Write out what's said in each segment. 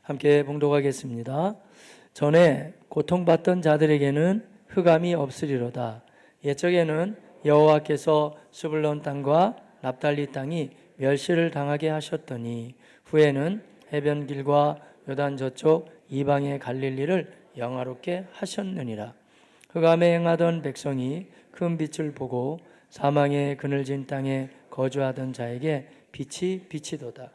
함께 봉독하겠습니다. 전에 고통받던 자들에게는 흑암이 없으리로다. 옛적에는 여호와께서 스불론 땅과 납달리 땅이 멸시를 당하게 하셨더니 후에는 해변길과 요단 저쪽 이방의 갈릴리를 영화롭게 하셨느니라. 흑암에 행하던 백성이 큰 빛을 보고 사망의 그늘진 땅에 거주하던 자에게 빛이 비치도다.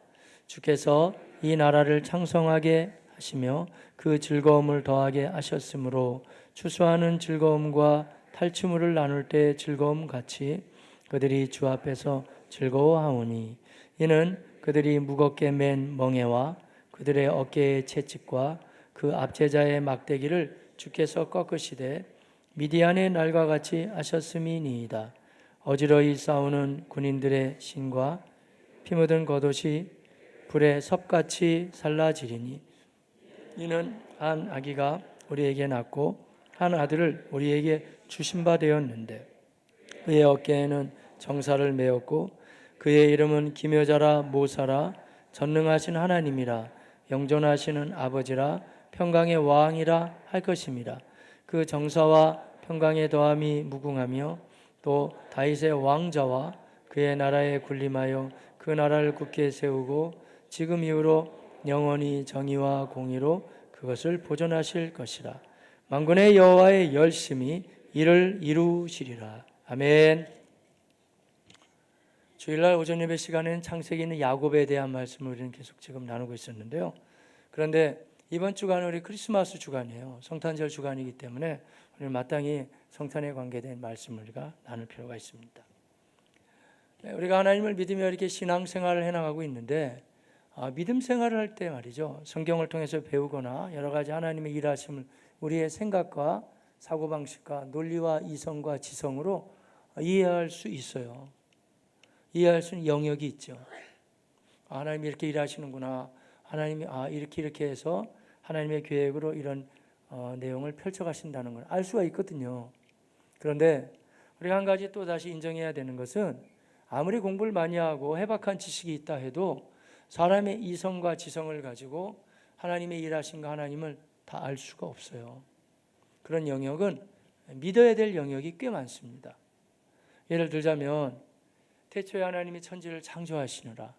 주께서 이 나라를 창성하게 하시며 그 즐거움을 더하게 하셨으므로 추수하는 즐거움과 탈취물을 나눌 때의 즐거움 같이 그들이 주 앞에서 즐거워하오니 이는 그들이 무겁게 맨 멍에와 그들의 어깨의 채찍과 그 압제자의 막대기를 주께서 꺾으시되 미디안의 날과 같이 하셨음이니이다. 어지러이 싸우는 군인들의 신과 피 묻은 겉옷이 불에 섭같이 살라지리니 이는 한 아기가 우리에게 낳고 한 아들을 우리에게 주신 바 되었는데 그의 어깨에는 정사를 메었고 그의 이름은 기묘자라 모사라 전능하신 하나님이라 영존하시는 아버지라 평강의 왕이라 할 것임이라. 그 정사와 평강의 더함이 무궁하며 또 다윗의 왕자와 그의 나라에 군림하여 그 나라를 굳게 세우고 지금 이후로 영원히 정의와 공의로 그것을 보존하실 것이라. 만군의 여호와의 열심히 이를 이루시리라. 아멘. 주일날 오전 예배 시간에는 창세기 있는 야곱에 대한 말씀을 우리는 계속 지금 나누고 있었는데요. 그런데 이번 주간은 우리 크리스마스 주간이에요. 성탄절 주간이기 때문에 오늘 마땅히 성탄에 관계된 말씀을 우리가 나눌 필요가 있습니다. 우리가 하나님을 믿으며 이렇게 신앙생활을 해나가고 있는데 믿음 생활을 할 때 말이죠. 성경을 통해서 배우거나 여러 가지 하나님의 일하심을 우리의 생각과 사고방식과 논리와 이성과 지성으로 이해할 수 있어요. 이해할 수 있는 영역이 있죠. 하나님이 이렇게 일하시는구나. 하나님이 이렇게 해서 하나님의 계획으로 이런 내용을 펼쳐가신다는 걸 알 수가 있거든요. 그런데 우리가 한 가지 또 다시 인정해야 되는 것은 아무리 공부를 많이 하고 해박한 지식이 있다 해도 사람의 이성과 지성을 가지고 하나님의 일하신가 하나님을 다 알 수가 없어요. 그런 영역은 믿어야 될 영역이 꽤 많습니다. 예를 들자면 태초에 하나님이 천지를 창조하시느라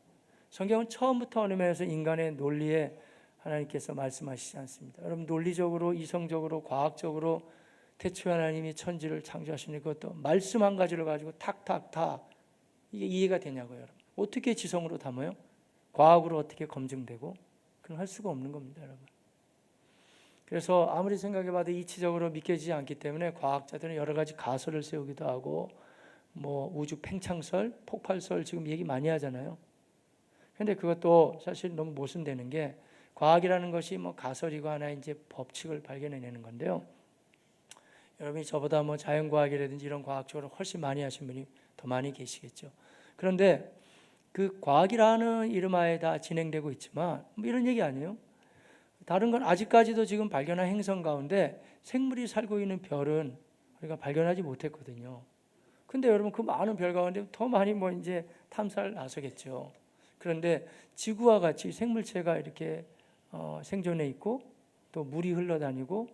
성경은 처음부터 어느 면에서 인간의 논리에 하나님께서 말씀하시지 않습니다. 여러분 논리적으로 이성적으로 과학적으로 태초에 하나님이 천지를 창조하시는 것도 말씀 한 가지를 가지고 탁탁탁 이게 이해가 되냐고요. 여러분 어떻게 지성으로 담아요? 과학으로 어떻게 검증되고 그건 할 수가 없는 겁니다. 여러분 그래서 아무리 생각해봐도 이치적으로 믿겨지지 않기 때문에 과학자들은 여러 가지 가설을 세우기도 하고 뭐 우주 팽창설, 폭발설 지금 얘기 많이 하잖아요. 그런데 그것도 사실 너무 모순되는 게 과학이라는 것이 뭐 가설이고 하나의 이제 법칙을 발견해내는 건데요. 여러분이 저보다 뭐 자연과학이라든지 이런 과학적으로 훨씬 많이 하신 분이 더 많이 계시겠죠. 그런데 그 과학이라는 이름하에 다 진행되고 있지만 뭐 이런 얘기 아니에요. 다른 건 아직까지도 지금 발견한 행성 가운데 생물이 살고 있는 별은 우리가 발견하지 못했거든요. 근데 여러분 그 많은 별 가운데 더 많이 뭐 이제 탐사를 나서겠죠. 그런데 지구와 같이 생물체가 이렇게 생존해 있고 또 물이 흘러다니고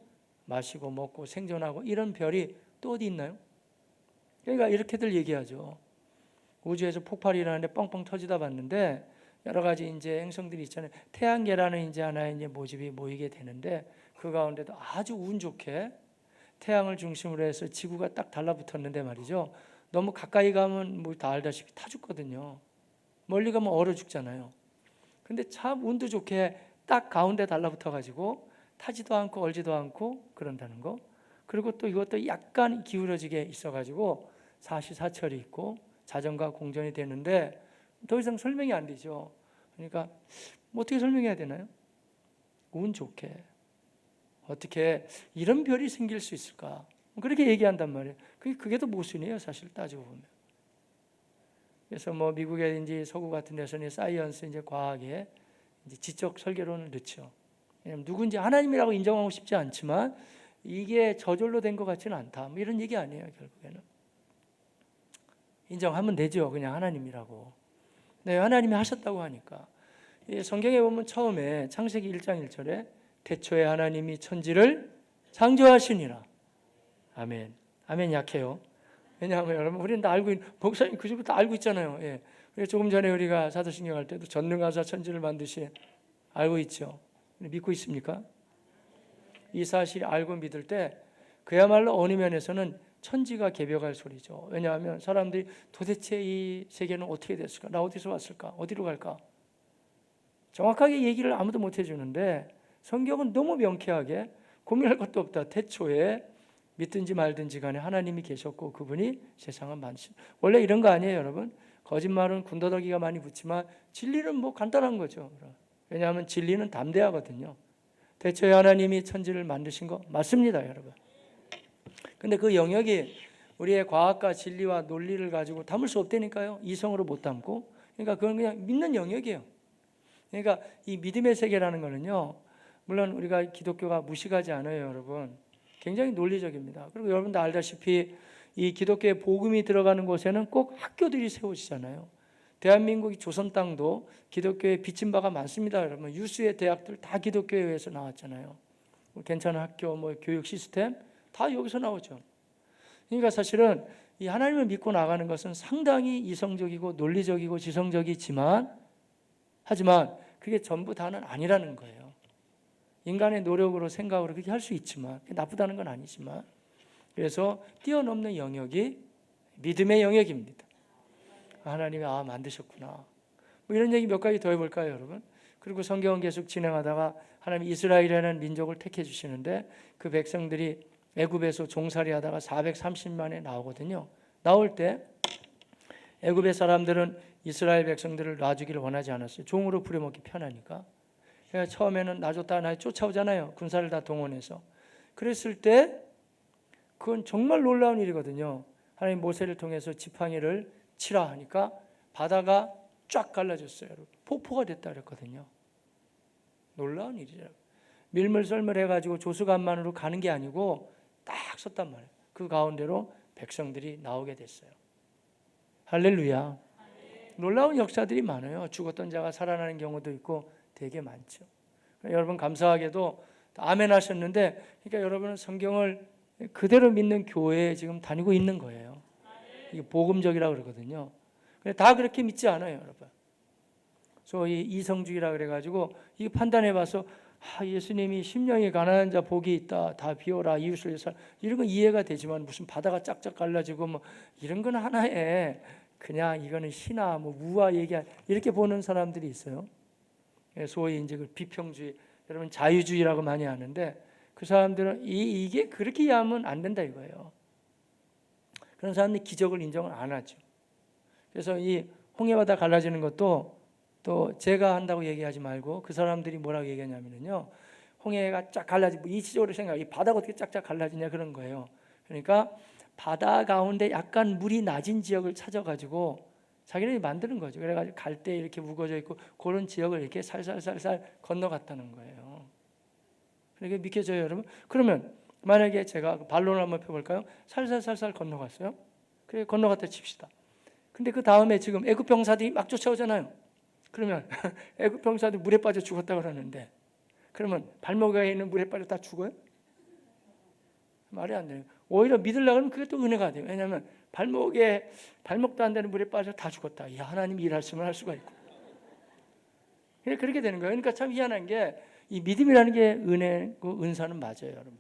마시고 먹고 생존하고 이런 별이 또 어디 있나요? 그러니까 이렇게들 얘기하죠. 우주에서 폭발이 일어나는데 뻥뻥 터지다 봤는데 여러 가지 이제 행성들이 있잖아요. 태양계라는 이제 하나의 이제 모집이 모이게 되는데 그 가운데도 아주 운 좋게 태양을 중심으로 해서 지구가 딱 달라붙었는데 말이죠. 너무 가까이 가면 뭐 다 알다시피 타 죽거든요. 멀리 가면 얼어 죽잖아요. 근데 참 운도 좋게 딱 가운데 달라붙어 가지고 타지도 않고 얼지도 않고 그런다는 거. 그리고 또 이것도 약간 기울어지게 있어 가지고 사시사철이 있고 자전과 공전이 되는데 더 이상 설명이 안 되죠. 그러니까 뭐 어떻게 설명해야 되나요? 운 좋게 어떻게 이런 별이 생길 수 있을까? 그렇게 얘기한단 말이에요. 그게 더 모순이에요, 사실 따지고 보면. 그래서 뭐 미국이든지 서구 같은 데서는 사이언스 이제 과학에 이제 지적 설계론을 넣죠. 왜냐면 누군지 하나님이라고 인정하고 싶지 않지만 이게 저절로 된 것 같지는 않다. 뭐 이런 얘기 아니에요, 결국에는. 인정하면 되죠, 그냥 하나님이라고. 네, 하나님이 하셨다고 하니까. 이 성경에 보면 처음에 창세기 1장 1절에 태초에 하나님이 천지를 창조하시니라. 아멘. 아멘 약해요. 왜냐하면 여러분 우리는 다 알고 목사님 그 줄부터 알고 있잖아요. 예. 조금 전에 우리가 사도신경 할 때도 전능하사 천지를 만드시 알고 있죠. 믿고 있습니까? 이 사실 알고 믿을 때 그야말로 어느 면에서는 천지가 개벽할 소리죠. 왜냐하면 사람들이 도대체 이 세계는 어떻게 됐을까? 나 어디서 왔을까? 어디로 갈까? 정확하게 얘기를 아무도 못 해주는데 성경은 너무 명쾌하게 고민할 것도 없다. 태초에 믿든지 말든지 간에 하나님이 계셨고 그분이 세상을 만드신. 원래 이런 거 아니에요, 여러분? 거짓말은 군더더기가 많이 붙지만 진리는 뭐 간단한 거죠. 왜냐하면 진리는 담대하거든요. 태초에 하나님이 천지를 만드신 거 맞습니다, 여러분. 근데 그 영역이 우리의 과학과 진리와 논리를 가지고 담을 수 없다니까요. 이성으로 못 담고. 그러니까 그건 그냥 믿는 영역이에요. 그러니까 이 믿음의 세계라는 거는요, 물론 우리가 기독교가 무식하지 않아요, 여러분. 굉장히 논리적입니다. 그리고 여러분도 알다시피 이 기독교의 복음이 들어가는 곳에는 꼭 학교들이 세워지잖아요. 대한민국이 조선 땅도 기독교의 빚진 바가 많습니다, 여러분. 유수의 대학들 다 기독교에 의해서 나왔잖아요. 괜찮은 학교, 뭐 교육 시스템 다 여기서 나오죠. 그러니까 사실은 이 하나님을 믿고 나가는 것은 상당히 이성적이고 논리적이고 지성적이지만 하지만 그게 전부 다는 아니라는 거예요. 인간의 노력으로 생각으로 그렇게 할 수 있지만 나쁘다는 건 아니지만 그래서 뛰어넘는 영역이 믿음의 영역입니다. 하나님이 만드셨구나. 뭐 이런 얘기 몇 가지 더 해볼까요, 여러분? 그리고 성경은 계속 진행하다가 하나님 이스라엘이라는 민족을 택해 주시는데 그 백성들이 애굽에서 종살이 하다가 430만에 나오거든요. 나올 때 애굽의 사람들은 이스라엘 백성들을 놔주기를 원하지 않았어요. 종으로 부려먹기 편하니까. 그러니까 처음에는 놔줬다 나 쫓아오잖아요. 군사를 다 동원해서. 그랬을 때 그건 정말 놀라운 일이거든요. 하나님 모세를 통해서 지팡이를 치라 하니까 바다가 쫙 갈라졌어요. 폭포가 됐다 그랬거든요. 놀라운 일이죠. 밀물썰물 해가지고 조수간만으로 가는 게 아니고 딱 섰단 말이에요. 그 가운데로 백성들이 나오게 됐어요. 할렐루야. 놀라운 역사들이 많아요. 죽었던 자가 살아나는 경우도 있고 되게 많죠. 여러분 감사하게도 아멘 하셨는데 그러니까 여러분은 성경을 그대로 믿는 교회에 지금 다니고 있는 거예요. 이게 복음적이라고 그러거든요. 근데 다 그렇게 믿지 않아요, 여러분. 소위 이성주의라 그래가지고 이거 판단해봐서 예수님이 심령이 가난한 자 복이 있다, 다 비워라, 이웃을 위해서 이런 건 이해가 되지만 무슨 바다가 짝짝 갈라지고 뭐 이런 건 하나에 그냥 이거는 신화 뭐 무화 얘기 이렇게 보는 사람들이 있어요. 소위 이제 그 비평주의, 여러분 자유주의라고 많이 하는데 그 사람들은 이게 그렇게 이해하면 안 된다 이거예요. 그런 사람들이 기적을 인정을 안 하죠. 그래서 이 홍해바다 갈라지는 것도 또 제가 한다고 얘기하지 말고 그 사람들이 뭐라고 얘기하냐면요, 홍해가 쫙 갈라지고 이치적으로 생각해, 이 바다가 어떻게 쫙쫙 갈라지냐 그런 거예요. 그러니까 바다 가운데 약간 물이 낮은 지역을 찾아가지고 자기네들이 만드는 거죠. 그래가지고 갈 때 이렇게 우거져 있고 그런 지역을 이렇게 살살살살 건너갔다는 거예요. 그렇게 믿겨져요, 여러분? 그러면 만약에 제가 반론을 한번 펴볼까요? 살살살살 건너갔어요. 그래 건너갔다 칩시다. 근데 그 다음에 지금 애굽 병사들이 막 쫓아오잖아요. 그러면 애굽 병사들 물에 빠져 죽었다 그러는데 그러면 발목에 있는 물에 빠져 다 죽어요? 말이 안 돼요. 오히려 믿으려고 하면 그게 또 은혜가 돼요. 왜냐하면 발목도 안 되는 물에 빠져 다 죽었다. 야, 하나님이 일하시면 할 수가 있고. 그렇게 되는 거예요. 그러니까 참 희한한 게 이 믿음이라는 게 은혜고 은사는 맞아요, 여러분.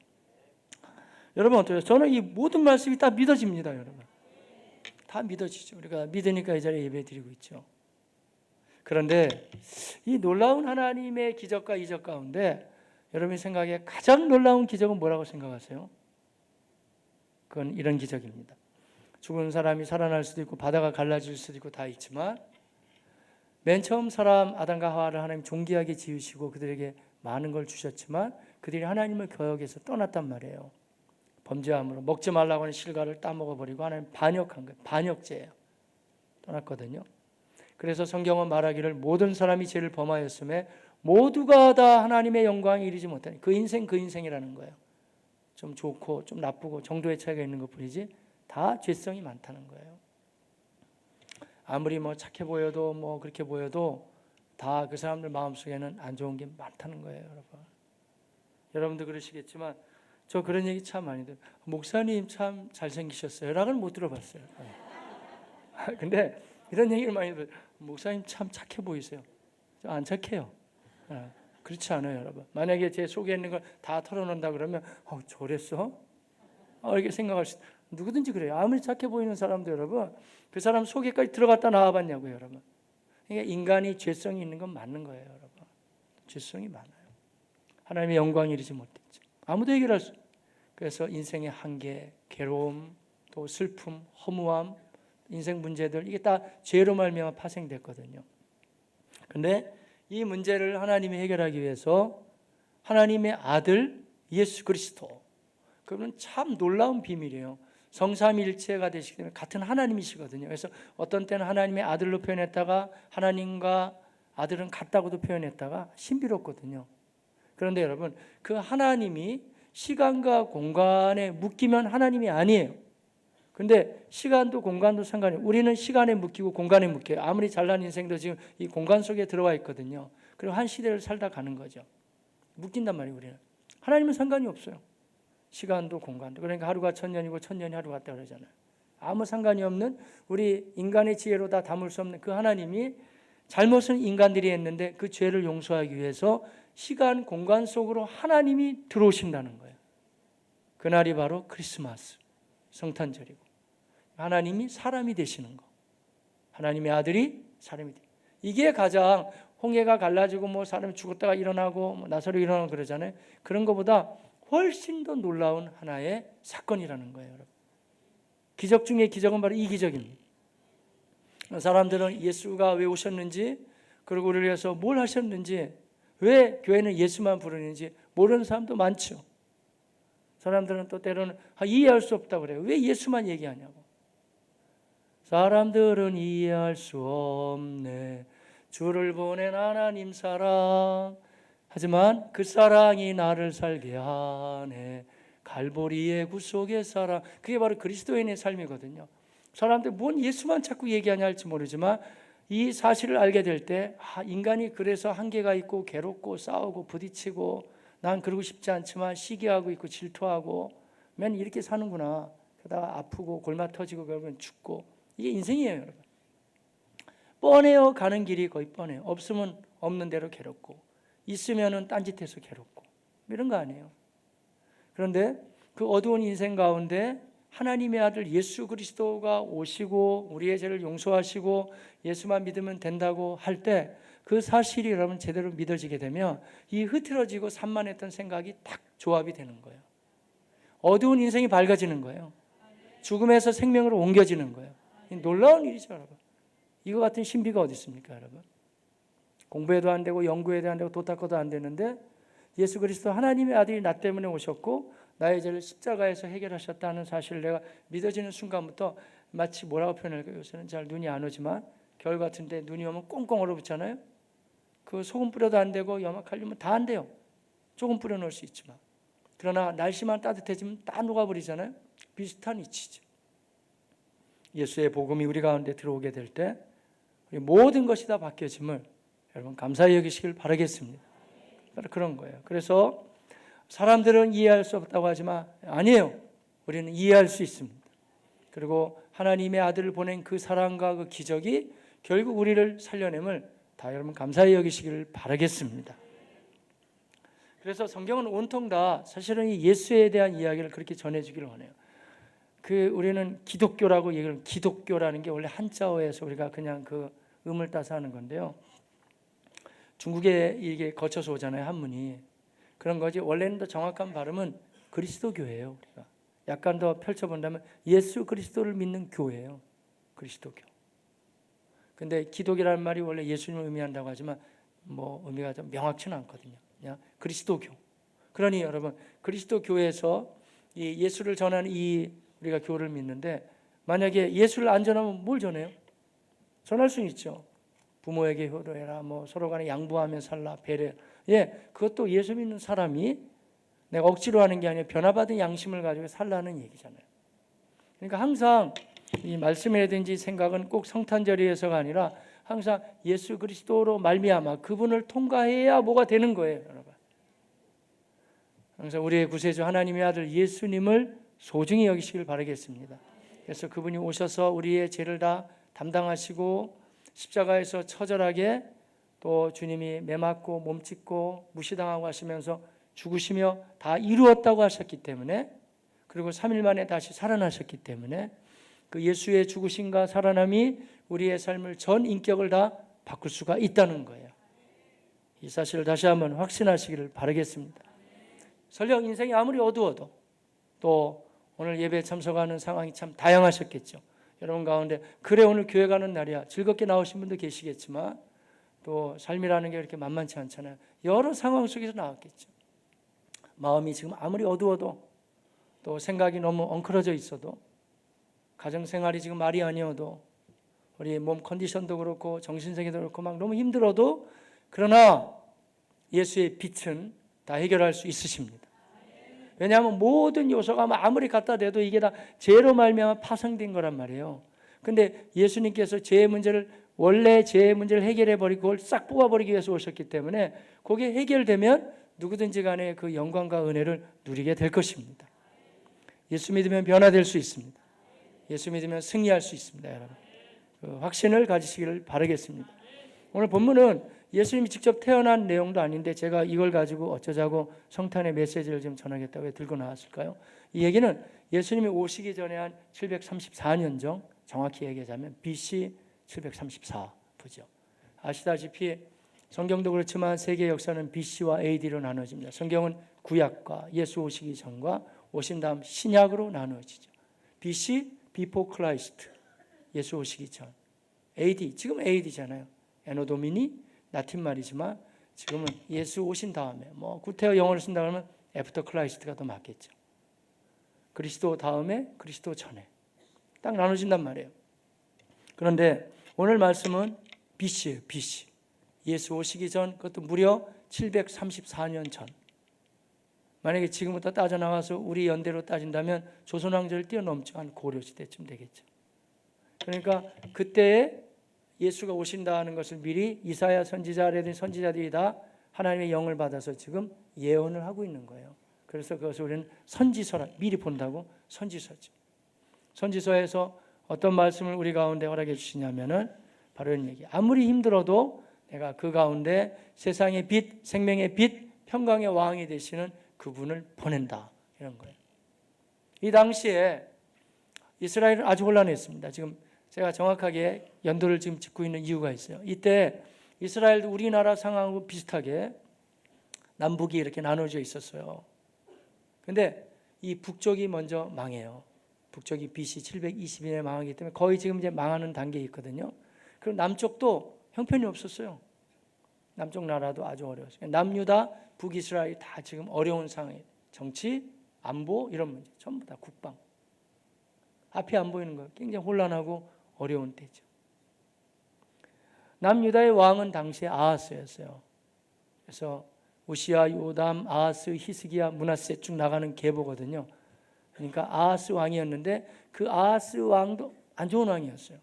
여러분 어때요? 저는 이 모든 말씀이 다 믿어집니다, 여러분. 다 믿어지죠. 우리가 믿으니까 이 자리에 예배드리고 있죠. 그런데 이 놀라운 하나님의 기적과 이적 가운데 여러분이 생각에 가장 놀라운 기적은 뭐라고 생각하세요? 그건 이런 기적입니다. 죽은 사람이 살아날 수도 있고 바다가 갈라질 수도 있고 다 있지만 맨 처음 사람 아담과 하와를 하나님 존귀하게 지으시고 그들에게 많은 걸 주셨지만 그들이 하나님을 거역해서 떠났단 말이에요. 범죄함으로 먹지 말라고 하는 실과를 따먹어버리고 하나님 반역한 거예요. 반역죄예요. 떠났거든요. 그래서 성경은 말하기를 모든 사람이 죄를 범하였음에 모두가 다 하나님의 영광에 이르지 못하니 그 인생이라는 거예요. 좀 좋고 좀 나쁘고 정도의 차이가 있는 것뿐이지 다 죄성이 많다는 거예요. 아무리 뭐 착해 보여도 뭐 그렇게 보여도 다 그 사람들 마음속에는 안 좋은 게 많다는 거예요, 여러분. 여러분도 그러시겠지만 저 그런 얘기 참 많이 들어요. 목사님 참 잘생기셨어요 라고는 못 들어봤어요. 근데 이런 얘기를 많이 들어요. 목사님 참 착해 보이세요. 안 착해요. 그렇지 않아요, 여러분. 만약에 제 속에 있는 걸 다 털어놓는다 그러면 저랬어? 이렇게 생각할 수 누구든지 그래요. 아무리 착해 보이는 사람도 여러분 그 사람 속에까지 들어갔다 나와봤냐고요, 여러분. 그러니까 인간이 죄성이 있는 건 맞는 거예요, 여러분. 죄성이 많아요. 하나님의 영광이 이르지 못했죠. 아무도 해결할 수. 그래서 인생의 한계, 괴로움, 또 슬픔, 허무함, 인생 문제들 이게 다 죄로 말미암아 파생됐거든요. 근데 이 문제를 하나님이 해결하기 위해서 하나님의 아들 예수 그리스도, 그러면 참 놀라운 비밀이에요. 성삼일체가 되시기 때문에 같은 하나님이시거든요. 그래서 어떤 때는 하나님의 아들로 표현했다가 하나님과 아들은 같다고도 표현했다가 신비롭거든요. 그런데 여러분 그 하나님이 시간과 공간에 묶이면 하나님이 아니에요. 근데 시간도 공간도 상관이 없어요. 우리는 시간에 묶이고 공간에 묶여요. 아무리 잘난 인생도 지금 이 공간 속에 들어와 있거든요. 그리고 한 시대를 살다 가는 거죠. 묶인단 말이에요, 우리는. 하나님은 상관이 없어요. 시간도 공간도. 그러니까 하루가 1000년이고 1000년이 하루 같다 그러잖아요. 아무 상관이 없는 우리 인간의 지혜로 다 담을 수 없는 그 하나님이 잘못은 인간들이 했는데 그 죄를 용서하기 위해서 시간 공간 속으로 하나님이 들어오신다는 거예요. 그날이 바로 크리스마스 성탄절이고 하나님이 사람이 되시는 거. 하나님의 아들이 사람이 돼. 이게 가장 홍해가 갈라지고 뭐 사람이 죽었다가 일어나고 뭐 나사로 일어나고 그러잖아요. 그런 것보다 훨씬 더 놀라운 하나의 사건이라는 거예요, 여러분. 기적 중에 기적은 바로 이 기적입니다. 사람들은 예수가 왜 오셨는지, 그리고 우리를 위해서 뭘 하셨는지, 왜 교회는 예수만 부르는지 모르는 사람도 많죠. 사람들은 또 때로는 이해할 수 없다고 그래요. 왜 예수만 얘기하냐고. 사람들은 이해할 수 없네. 주를 보낸 하나님 사랑. 하지만 그 사랑이 나를 살게 하네. 갈보리의 구속의 사랑. 그게 바로 그리스도인의 삶이거든요. 사람들 뭔 예수만 자꾸 얘기하냐 할지 모르지만 이 사실을 알게 될 때 인간이 그래서 한계가 있고 괴롭고 싸우고 부딪히고 난 그러고 싶지 않지만 시기하고 있고 질투하고 맨 이렇게 사는구나. 그러다가 아프고 골마 터지고 결국은 죽고 이게 인생이에요, 여러분. 뻔해요. 가는 길이 거의 뻔해요. 없으면 없는 대로 괴롭고 있으면은 딴짓해서 괴롭고 이런 거 아니에요. 그런데 그 어두운 인생 가운데 하나님의 아들 예수 그리스도가 오시고 우리의 죄를 용서하시고 예수만 믿으면 된다고 할 때 그 사실이 여러분 제대로 믿어지게 되면 이 흐트러지고 산만했던 생각이 딱 조합이 되는 거예요. 어두운 인생이 밝아지는 거예요. 죽음에서 생명으로 옮겨지는 거예요. 놀라운 일이죠, 여러분. 이거 같은 신비가 어디 있습니까, 여러분? 공부해도 안 되고 연구해도 안 되고 도 닦아도 안 되는데 예수 그리스도 하나님의 아들이 나 때문에 오셨고 나의 죄를 십자가에서 해결하셨다는 사실을 내가 믿어지는 순간부터 마치 뭐라고 표현할까요? 요새는 잘 눈이 안 오지만 겨울 같은데 눈이 오면 꽁꽁 얼어붙잖아요. 그 소금 뿌려도 안 되고 염화칼륨은 다 안 돼요. 조금 뿌려 놓을 수 있지만 그러나 날씨만 따뜻해지면 다 녹아버리잖아요. 비슷한 이치죠. 예수의 복음이 우리 가운데 들어오게 될 때 모든 것이 다 바뀌어짐을 여러분 감사히 여기시길 바라겠습니다. 그런 거예요. 그래서 사람들은 이해할 수 없다고 하지만 아니에요. 우리는 이해할 수 있습니다. 그리고 하나님의 아들을 보낸 그 사랑과 그 기적이 결국 우리를 살려냄을 다 여러분 감사히 여기시기를 바라겠습니다. 그래서 성경은 온통 다 사실은 이 예수에 대한 이야기를 그렇게 전해주기를 원해요. 우리는 기독교라고 얘기를 기독교라는 게 원래 한자어에서 우리가 그냥 그 음을 따서 하는 건데요. 중국에 이게 거쳐서 오잖아요, 한문이. 그런 거지. 원래는 더 정확한 발음은 그리스도교예요. 우리가 약간 더 펼쳐본다면 예수 그리스도를 믿는 교회예요. 그리스도교. 근데 기독이라는 말이 원래 예수님을 의미한다고 하지만 뭐 의미가 좀 명확치는 않거든요. 그냥 그리스도교. 그러니 여러분 그리스도교에서 이 예수를 전하는 이 우리가 교를 믿는데 만약에 예수를 안 전하면 뭘 전해요? 전할 수는 있죠. 부모에게 효도해라, 뭐 서로 간에 양보하며 살라, 배려. 그것도 예수 믿는 사람이 내가 억지로 하는 게 아니라 변화받은 양심을 가지고 살라는 얘기잖아요. 그러니까 항상 이 말씀이라든지 생각은 꼭 성탄절이어서가 아니라 항상 예수 그리스도로 말미암아 그분을 통과해야 뭐가 되는 거예요, 여러분. 항상 우리의 구세주 하나님의 아들 예수님을 소중히 여기시길 바라겠습니다. 그래서 그분이 오셔서 우리의 죄를 다 담당하시고 십자가에서 처절하게 또 주님이 매맞고 몸짓고 무시당하고 하시면서 죽으시며 다 이루었다고 하셨기 때문에, 그리고 3일 만에 다시 살아나셨기 때문에 그 예수의 죽으심과 살아남이 우리의 삶을 전 인격을 다 바꿀 수가 있다는 거예요. 이 사실을 다시 한번 확신하시기를 바라겠습니다. 설령 인생이 아무리 어두워도, 또 오늘 예배에 참석하는 상황이 참 다양하셨겠죠. 여러분 가운데 그래 오늘 교회 가는 날이야 즐겁게 나오신 분도 계시겠지만, 또 삶이라는 게 그렇게 만만치 않잖아요. 여러 상황 속에서 나왔겠죠. 마음이 지금 아무리 어두워도, 또 생각이 너무 엉클어져 있어도, 가정생활이 지금 말이 아니어도, 우리 몸 컨디션도 그렇고 정신세계도 그렇고 막 너무 힘들어도, 그러나 예수의 빛은 다 해결할 수 있으십니다. 왜냐하면 모든 요소가 아무리 갖다 대도 이게 다 죄로 말미암아 파생된 거란 말이에요. 근데 예수님께서 죄의 문제를, 원래 죄의 문제를 해결해 버리고 그걸 싹 뽑아버리기 위해서 오셨기 때문에 그게 해결되면 누구든지 간에 그 영광과 은혜를 누리게 될 것입니다. 예수 믿으면 변화될 수 있습니다. 예수 믿으면 승리할 수 있습니다, 여러분. 그 확신을 가지시기를 바라겠습니다. 오늘 본문은 예수님이 직접 태어난 내용도 아닌데 제가 이걸 가지고 어쩌자고 성탄의 메시지를 좀 전하겠다고 왜 들고 나왔을까요? 이 얘기는 예수님이 오시기 전에 한 734년 전, 정확히 얘기하자면 BC 734부죠. 아시다시피 성경도 그렇지만 세계 역사는 BC와 AD로 나눠집니다. 성경은 구약과 예수 오시기 전과 오신 다음 신약으로 나눠지죠. BC, Before Christ, 예수 오시기 전. AD, 지금 AD잖아요. 에노 도미니, 라틴 말이지만 지금은 예수 오신 다음에, 뭐 구태여 영어를 쓴다 그러면 After Christ가 더 맞겠죠. 그리스도 다음에, 그리스도 전에 딱 나눠진단 말이에요. 그런데 오늘 말씀은 BC예요. BC. 예수 오시기 전, 그것도 무려 734년 전. 만약에 지금부터 따져나가서 우리 연대로 따진다면 조선왕조를 뛰어넘죠. 한 고려시대쯤 되겠죠. 그러니까 그때에 예수가 오신다는 것을 미리 이사야 선지자라든지 선지자들이 다 하나님의 영을 받아서 지금 예언을 하고 있는 거예요. 그래서 그것을 우리는 선지서라, 미리 본다고 선지서죠. 선지서에서 어떤 말씀을 우리 가운데 허락해 주시냐면은 바로 이런 얘기. 아무리 힘들어도 내가 그 가운데 세상의 빛, 생명의 빛, 평강의 왕이 되시는 그분을 보낸다, 이런 거예요. 이 당시에 이스라엘은 아주 혼란했습니다. 지금 제가 정확하게 연도를 지금 짚고 있는 이유가 있어요. 이때 이스라엘도 우리나라 상황하고 비슷하게 남북이 이렇게 나눠져 있었어요. 근데 이 북쪽이 먼저 망해요. 북쪽이 BC 720년에 망하기 때문에 거의 지금 이제 망하는 단계에 있거든요. 그리고 남쪽도 형편이 없었어요. 남쪽 나라도 아주 어려웠어요. 남유다, 북이스라엘 다 지금 어려운 상황이에요. 정치, 안보 이런 문제 전부 다 국방. 앞이 안 보이는 거예요. 굉장히 혼란하고 어려운 때죠. 남유다의 왕은 당시에 아하스였어요. 그래서 우시야, 요담, 아하스, 히스기야, 므낫세 쭉 나가는 계보거든요. 그러니까 아하스 왕이었는데 그 아하스 왕도 안 좋은 왕이었어요.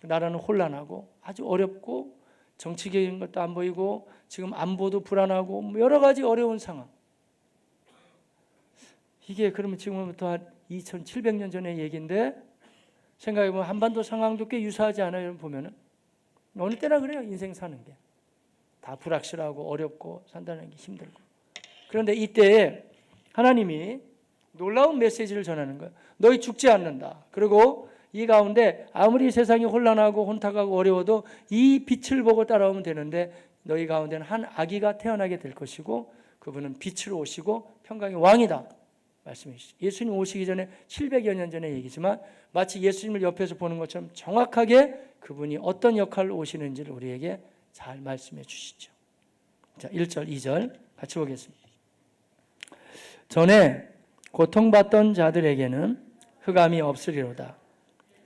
나라는 혼란하고 아주 어렵고 정치적인 것도 안 보이고 지금 안보도 불안하고 여러 가지 어려운 상황. 이게 그러면 지금부터 한 2700년 전의 얘기인데 생각해보면 한반도 상황도 꽤 유사하지 않아요? 여러분 보면은 어느 때나 그래요. 인생 사는 게 다 불확실하고 어렵고 산다는 게 힘들고. 그런데 이때에 하나님이 놀라운 메시지를 전하는 거예요. 너희 죽지 않는다. 그리고 이 가운데 아무리 세상이 혼란하고 혼탁하고 어려워도 이 빛을 보고 따라오면 되는데 너희 가운데는 한 아기가 태어나게 될 것이고 그분은 빛으로 오시고 평강의 왕이다 말씀해 주시죠. 예수님 오시기 전에 700여 년 전의 얘기지만 마치 예수님을 옆에서 보는 것처럼 정확하게 그분이 어떤 역할로 오시는지를 우리에게 잘 말씀해 주시죠. 자, 1절, 2절 같이 보겠습니다. 전에 고통받던 자들에게는 흑암이 없으리로다.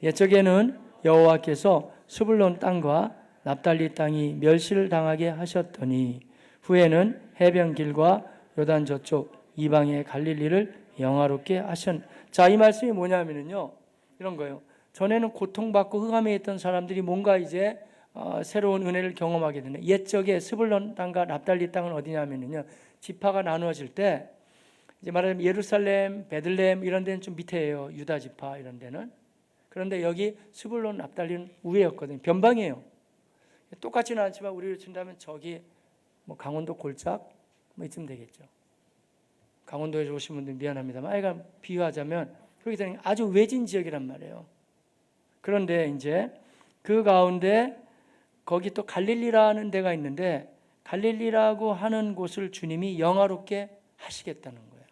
옛적에는 여호와께서 스불론 땅과 납달리 땅이 멸시를 당하게 하셨더니 후에는 해변길과 요단 저쪽 이방의 갈릴리를 영화롭게 하셨. 자, 이 말씀이 뭐냐면요, 이런 거예요. 전에는 고통받고 흑암에 있던 사람들이 뭔가 이제 새로운 은혜를 경험하게 되네. 옛적에 스불론 땅과 납달리 땅은 어디냐면요, 지파가 나누어질 때 이제 말하자면 예루살렘, 베들레헴 이런 데는 좀 밑에예요. 유다 지파 이런 데는. 그런데 여기 스불론, 납달리는 위에였거든요. 변방이에요. 똑같지는 않지만 우리로 친다면 저기 뭐 강원도 골짝 뭐 이쯤 되겠죠. 강원도에서 오신 분들 미안합니다만, 아이가 비유하자면 그렇게 되는 아주 외진 지역이란 말이에요. 그런데 이제 그 가운데 거기 또 갈릴리라는 데가 있는데, 갈릴리라고 하는 곳을 주님이 영화롭게 하시겠다는 거예요.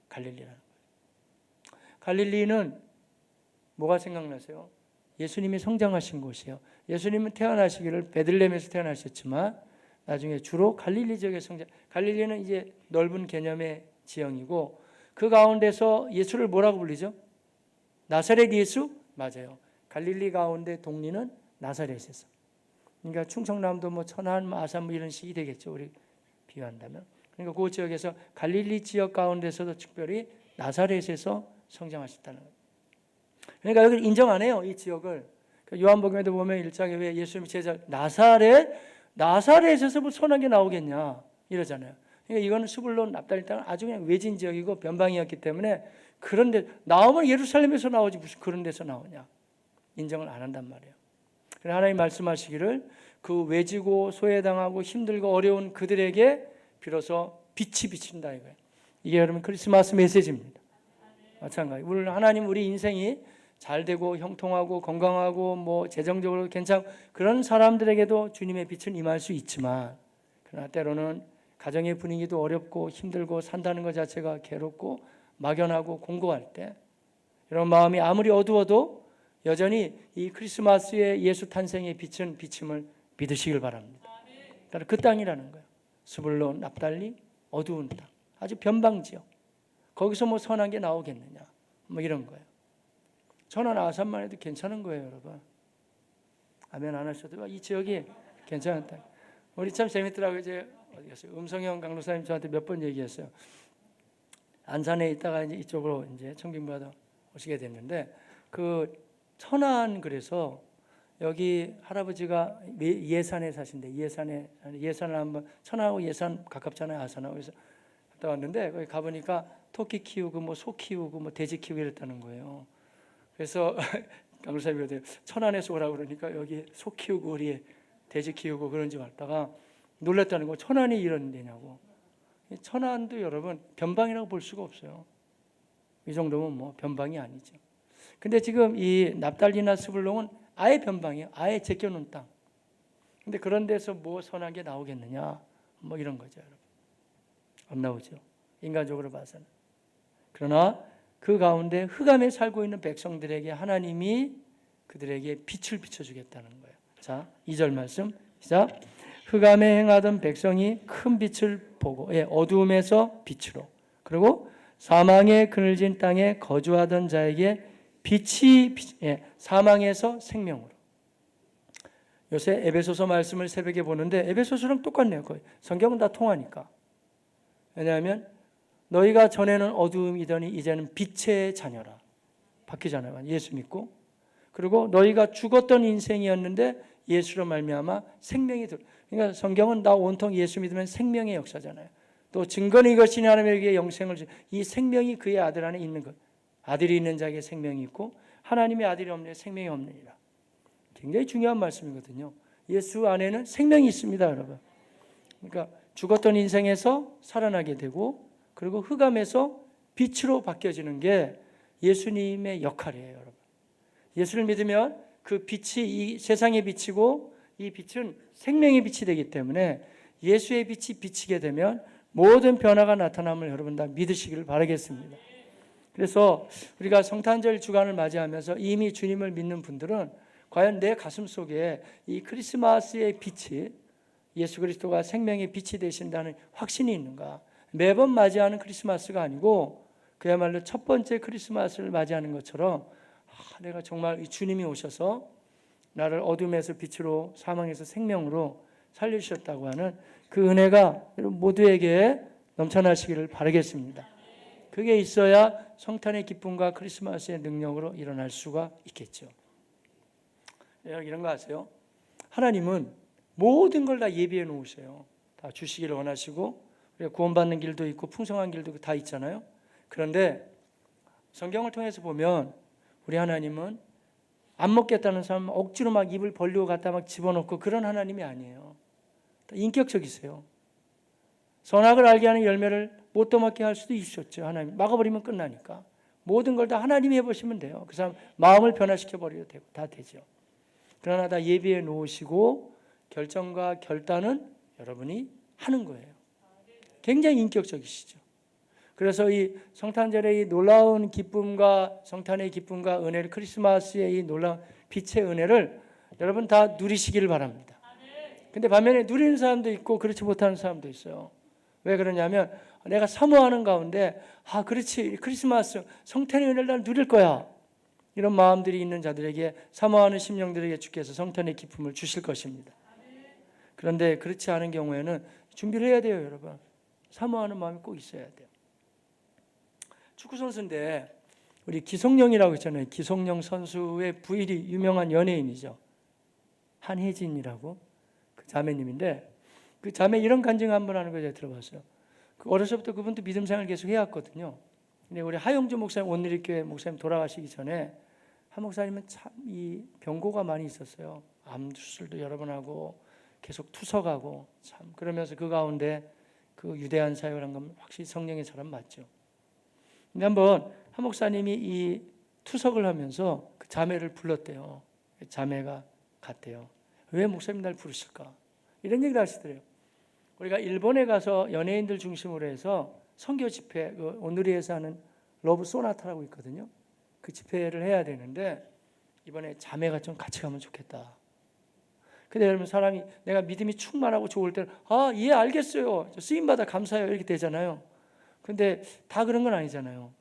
갈릴리라는 거예요. 갈릴리는 뭐가 생각나세요? 예수님이 성장하신 곳이에요. 예수님은 태어나시기를 베들레헴에서 태어나셨지만 나중에 주로 갈릴리 지역에 성장. 갈릴리는 이제 넓은 개념의 지형이고, 그 가운데서 예수를 뭐라고 불리죠? 나사렛 예수? 맞아요. 갈릴리 가운데 동리는 나사렛에서. 그러니까 충청남도 뭐 천안, 아산 뭐 이런 식이 되겠죠. 우리 비유한다면. 그러니까 그 지역에서 갈릴리 지역 가운데서도 특별히 나사렛에서 성장하셨다는 거예요. 그러니까 여기 인정 안 해요, 이 지역을. 요한복음에도 보면 1장에 왜 예수님 제자 나사렛에서 뭐 선한 게 나오겠냐 이러잖아요. 그러니까 이거는 스불론, 납달리 땅은 아주 그냥 외진 지역이고 변방이었기 때문에, 그런데 나오면 예루살렘에서 나오지 무슨 그런 데서 나오냐, 인정을 안 한단 말이에요. 그래서 하나님 말씀하시기를 그 외지고 소외당하고 힘들고 어려운 그들에게 비로소 빛이 비친다 이거예요. 이게 여러분 크리스마스 메시지입니다. 마찬가지. 하나님 우리 인생이 잘 되고 형통하고 건강하고 뭐 재정적으로 괜찮고 그런 사람들에게도 주님의 빛은 임할 수 있지만, 그러나 때로는 가정의 분위기도 어렵고 힘들고 산다는 것 자체가 괴롭고 막연하고 공고할 때, 이런 마음이 아무리 어두워도 여전히 이 크리스마스의 예수 탄생의 빛은 비침을 믿으시길 바랍니다. 따라 그 땅이라는 거예요. 스불론, 납달리, 어두운 땅, 아주 변방지역. 거기서 뭐 선한 게 나오겠느냐, 뭐 이런 거예요. 천안, 아산만 해도 괜찮은 거예요, 여러분. 아멘 안 하셔도 이 지역이 괜찮은 땅. 우리 참 재밌더라고요. 이제 어디 갔어요? 음성형 강도사님 저한테 몇 번 얘기했어요. 안산에 있다가 이제 이쪽으로 이제 청빙받아 오시게 됐는데, 그 천안, 그래서 여기 할아버지가 예산에 사신대. 예산을 한번, 천안하고 예산 가깝잖아요, 아산하고. 그래서 갔다 왔는데 거기 가보니까 토끼 키우고 뭐 소 키우고 뭐 돼지 키우고 이랬다는 거예요. 그래서 강도사님이 그러대요. 천안에서 오라고 그러니까 여기 소 키우고 우리 돼지 키우고 그런 집 왔다가 놀랐다는 거. 천안이 이런 데냐고. 천안도 여러분 변방이라고 볼 수가 없어요. 이 정도면 뭐 변방이 아니죠. 근데 지금 이 납달리나 스불론은 아예 변방이에요. 아예 제껴놓은 땅. 근데 그런 데서 뭐 선한 게 나오겠느냐, 뭐 이런 거죠, 여러분. 안 나오죠, 인간적으로 봐서는. 그러나 그 가운데 흑암에 살고 있는 백성들에게 하나님이 그들에게 빛을 비춰주겠다는 거예요. 자, 2절 말씀 시작. 흑암에 행하던 백성이 큰 빛을 보고, 어두움에서 빛으로, 그리고 사망의 그늘진 땅에 거주하던 자에게 빛이, 사망에서 생명으로. 요새 에베소서 말씀을 새벽에 보는데 에베소서랑 똑같네요. 거의 성경은 다 통하니까. 왜냐하면 너희가 전에는 어두움이더니 이제는 빛의 자녀라 바뀌잖아요. 예수 믿고. 그리고 너희가 죽었던 인생이었는데 예수로 말미암아 생명이 들. 그러니까 성경은 다 온통 예수 믿으면 생명의 역사잖아요. 또 증거는 이것이니 하나님에게 영생을 주. 이 생명이 그의 아들 안에 있는 것. 아들이 있는 자에게 생명이 있고 하나님의 아들이 없는 생명이 없느니라. 굉장히 중요한 말씀이거든요. 예수 안에는 생명이 있습니다, 여러분. 그러니까 죽었던 인생에서 살아나게 되고, 그리고 흑암에서 빛으로 바뀌어지는 게 예수님의 역할이에요, 여러분. 예수를 믿으면 그 빛이 이 세상의 빛이고, 이 빛은 생명의 빛이 되기 때문에 예수의 빛이 비치게 되면 모든 변화가 나타남을 여러분 다 믿으시기를 바라겠습니다. 그래서 우리가 성탄절 주간을 맞이하면서 이미 주님을 믿는 분들은 과연 내 가슴 속에 이 크리스마스의 빛이, 예수 그리스도가 생명의 빛이 되신다는 확신이 있는가? 매번 맞이하는 크리스마스가 아니고 그야말로 첫 번째 크리스마스를 맞이하는 것처럼, 내가 정말 이 주님이 오셔서 나를 어둠에서 빛으로, 사망에서 생명으로 살려주셨다고 하는 그 은혜가 모두에게 넘쳐나시기를 바라겠습니다. 그게 있어야 성탄의 기쁨과 크리스마스의 능력으로 일어날 수가 있겠죠. 이런 거 아세요? 하나님은 모든 걸 다 예비해 놓으세요. 다 주시기를 원하시고 우리가 구원받는 길도 있고 풍성한 길도 다 있잖아요. 그런데 성경을 통해서 보면 우리 하나님은 안 먹겠다는 사람 억지로 막 입을 벌리고 갖다 막 집어넣고 그런 하나님이 아니에요. 인격적이세요. 선악을 알게 하는 열매를 못 떠먹게 할 수도 있었죠. 하나님 막아버리면 끝나니까. 모든 걸 다 하나님이 해보시면 돼요. 그 사람 마음을 변화시켜 버려도 되고 다 되죠. 그러나 다 예비해 놓으시고 결정과 결단은 여러분이 하는 거예요. 굉장히 인격적이시죠. 그래서 이 성탄절의 이 놀라운 기쁨과 성탄의 기쁨과 은혜를, 크리스마스의 이 놀라운 빛의 은혜를 여러분 다 누리시기를 바랍니다. 근데 반면에 누리는 사람도 있고 그렇지 못하는 사람도 있어요. 왜 그러냐면 내가 사모하는 가운데 그렇지 크리스마스 성탄의 은혜를 난 누릴 거야, 이런 마음들이 있는 자들에게, 사모하는 심령들에게 주께서 성탄의 기쁨을 주실 것입니다. 그런데 그렇지 않은 경우에는 준비를 해야 돼요. 여러분, 사모하는 마음이 꼭 있어야 돼요. 축구 선수인데 우리 기성용이라고 있잖아요. 기성용 선수의 부인이 유명한 연예인이죠. 한혜진이라고, 그 자매님인데 그 자매 이런 간증 한번 하는 거 제가 들어봤어요. 어렸을 때부터 그분도 믿음 생활을 계속 해왔거든요. 근데 우리 하용주 목사님, 온누리교회 목사님 돌아가시기 전에 한 목사님은 참 이 병고가 많이 있었어요. 암 수술도 여러 번 하고 계속 투석하고, 참 그러면서 그 가운데 그 유대한 사역을 한 건 확실히 성령의 사람 맞죠. 근데 한번 한 목사님이 이 투석을 하면서 그 자매를 불렀대요. 자매가 갔대요. 왜 목사님 날 부르실까? 이런 얘기를 하시더래요. 우리가 일본에 가서 연예인들 중심으로 해서 선교 집회, 그 오누리에서 하는 러브 소나타라고 있거든요. 그 집회를 해야 되는데 이번에 자매가 좀 같이 가면 좋겠다. 근데 여러분, 사람이 내가 믿음이 충만하고 좋을 때는 예 알겠어요, 쓰임받아 감사해요, 이렇게 되잖아요. 근데 다 그런 건 아니잖아요.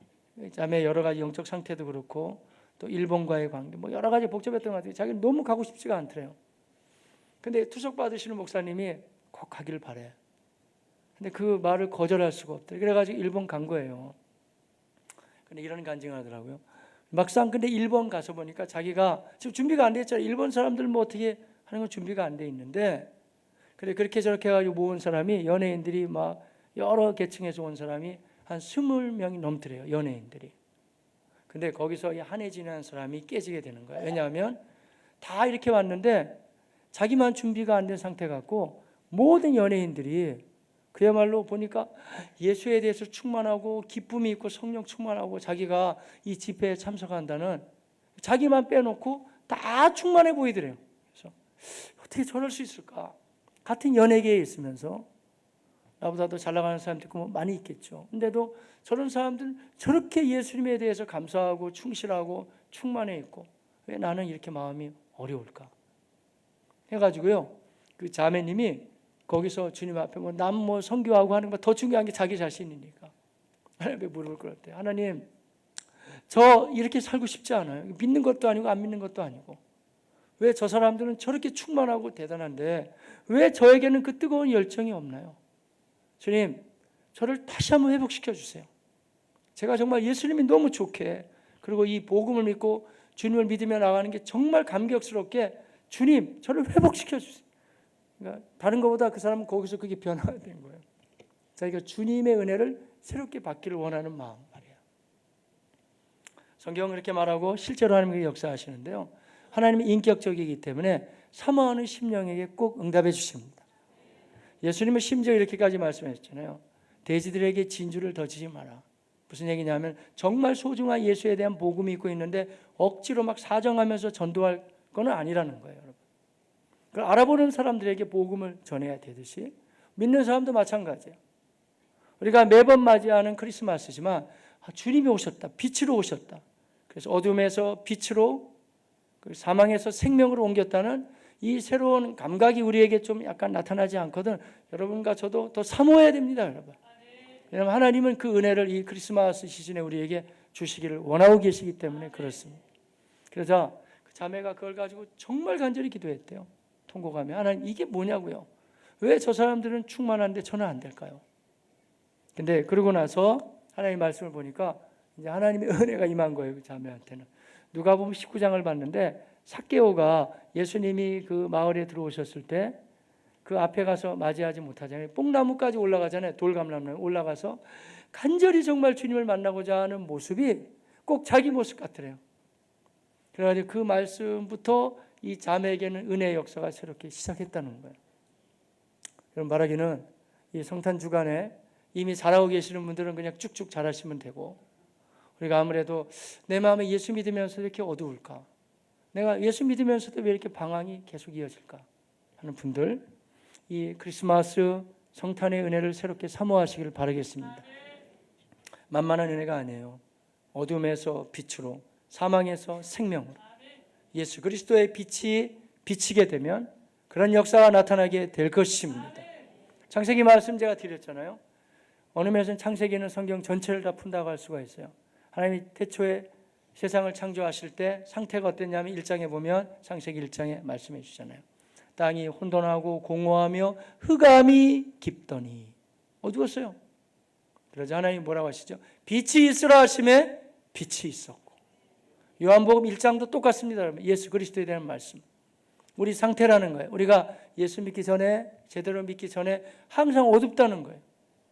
자매 여러 가지 영적 상태도 그렇고 또 일본과의 관계 뭐 여러 가지 복잡했던 것 같아요. 자기는 너무 가고 싶지가 않더래요. 근데 투석 받으시는 목사님이 꼭 가기를 바래. 근데 그 말을 거절할 수가 없대. 그래가지고 일본 간 거예요. 근데 이런 간증을 하더라고요. 막상 근데 일본 가서 보니까 자기가 지금 준비가 안 돼 있잖아요. 일본 사람들 뭐 어떻게 하는 건 준비가 안 돼 있는데, 그래 그렇게 저렇게 해가지고 모은 사람이, 연예인들이 막 여러 계층에서 온 사람이 한 20명이 넘더래요. 연예인들이. 근데 거기서 이 한혜진이라는 사람이 깨지게 되는 거예요. 왜냐하면 다 이렇게 왔는데 자기만 준비가 안 된 상태 같고, 모든 연예인들이 그야말로 보니까 예수에 대해서 충만하고 기쁨이 있고 성령 충만하고 자기가 이 집회에 참석한다는, 자기만 빼놓고 다 충만해 보이더래요. 그래서 어떻게 저럴 수 있을까? 같은 연예계에 있으면서 나보다도 잘 나가는 사람도 있고 뭐 많이 있겠죠. 근데도 저런 사람들은 저렇게 예수님에 대해서 감사하고 충실하고 충만해 있고 왜 나는 이렇게 마음이 어려울까? 해가지고요, 그 자매님이 거기서 주님 앞에 남 선교하고 하는 거 더 중요한 게 자기 자신이니까 하나님께 물을 걸 때, 하나님 저 이렇게 살고 싶지 않아요. 믿는 것도 아니고 안 믿는 것도 아니고, 왜 저 사람들은 저렇게 충만하고 대단한데 왜 저에게는 그 뜨거운 열정이 없나요? 주님, 저를 다시 한번 회복시켜 주세요. 제가 정말 예수님이 너무 좋게, 그리고 이 복음을 믿고 주님을 믿으며 나가는 게 정말 감격스럽게, 주님 저를 회복시켜 주세요. 그러니까 다른 것보다 그 사람은 거기서 그게 변화가 된 거예요. 자기가 주님의 은혜를 새롭게 받기를 원하는 마음 말이에요. 성경은 그렇게 말하고 실제로 하나님이 역사하시는데요, 하나님이 인격적이기 때문에 사모하는 심령에게 꼭 응답해 주십니다. 예수님은 심지어 이렇게까지 말씀하셨잖아요. 돼지들에게 진주를 던지지 마라. 무슨 얘기냐면 정말 소중한 예수에 대한 복음이 있고 있는데 억지로 막 사정하면서 전도할 건 아니라는 거예요. 여러분, 그걸 알아보는 사람들에게 복음을 전해야 되듯이 믿는 사람도 마찬가지예요. 우리가 매번 맞이하는 크리스마스지만 주님이 오셨다, 빛으로 오셨다. 그래서 어둠에서 빛으로, 사망에서 생명으로 옮겼다는 이 새로운 감각이 우리에게 좀 약간 나타나지 않거든. 여러분과 저도 더 사모해야 됩니다, 여러분. 왜냐하면 하나님은 그 은혜를 이 크리스마스 시즌에 우리에게 주시기를 원하고 계시기 때문에 그렇습니다. 그래서 그 자매가 그걸 가지고 정말 간절히 기도했대요. 통곡하며, 하나님 이게 뭐냐고요? 왜 저 사람들은 충만한데 저는 안 될까요? 근데 그러고 나서 하나님 말씀을 보니까 이제 하나님의 은혜가 임한 거예요. 그 자매한테는. 누가 보면 19장을 봤는데 삭개오가 예수님이 그 마을에 들어오셨을 때 그 앞에 가서 맞이하지 못하잖아요. 뽕나무까지 올라가잖아요. 돌감나무 올라가서 간절히 정말 주님을 만나고자 하는 모습이 꼭 자기 모습 같더래요. 그래가지고 그 말씀부터 이 자매에게는 은혜의 역사가 새롭게 시작했다는 거예요. 그럼 말하기는 이 성탄 주간에 이미 잘하고 계시는 분들은 그냥 쭉쭉 잘하시면 되고, 우리가 아무래도 내 마음에 예수 믿으면서도 이렇게 어두울까, 내가 예수 믿으면서도 왜 이렇게 방황이 계속 이어질까 하는 분들, 이 크리스마스 성탄의 은혜를 새롭게 사모하시기를 바라겠습니다. 만만한 은혜가 아니에요. 어둠에서 빛으로, 사망에서 생명으로 예수 그리스도의 빛이 비치게 되면 그런 역사가 나타나게 될 것입니다. 창세기 말씀 제가 드렸잖아요. 어느 면에서는 창세기는 성경 전체를 다 푼다고 할 수가 있어요. 하나님이 태초에 세상을 창조하실 때 상태가 어땠냐면 1장에 보면, 창세기 1장에 말씀해 주잖아요. 땅이 혼돈하고 공허하며 흑암이 깊더니 어두웠어요. 그러자 하나님이 뭐라고 하시죠? 빛이 있으라 하심에 빛이 있었고. 요한복음 1장도 똑같습니다. 예수 그리스도에 대한 말씀. 우리 상태라는 거예요. 우리가 예수 믿기 전에, 제대로 믿기 전에 항상 어둡다는 거예요.